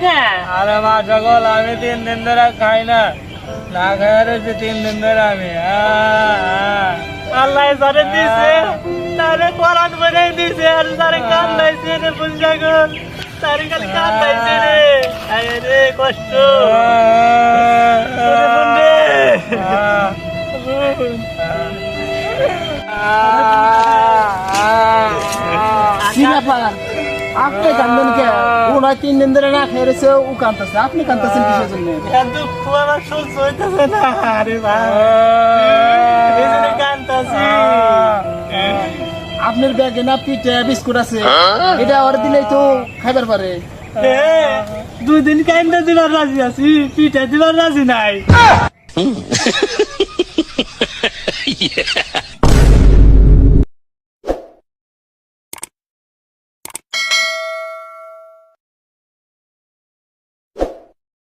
কে? আরে মা সকল আমি 3 দিন ধরে খাই না, না খাই রয়েছি 3 দিন ধরে আমি। আল্লাহ যারে দিছে তারে কোরআন বলে দিছে, আর যারে কান্দাইছে রে বুঝাগল, তারে খালি কান্দাইছে রে। আয় রে কষ্ট ওরে বন্ধে। কি ব্যাপার? আপনি কান্দন কে? ও নয় 3 দিন ধরে না খেয়ে রয়েছে, ও কান্দতেছে, আপনি কান্দতেছেন কিসের জন্য? এত দুঃখ আমার সহ্য হইতেছে না। আরে ভাই এই জন্য কান্দাছি। আপনার ব্যাগে না পিঠে বিস্কুট আছে, এটা ওর দিলেই তো খাইবার পারে। 2 দিন কান্দা দিবার রাজি আছি, পিঠা দিবার রাজি নাই।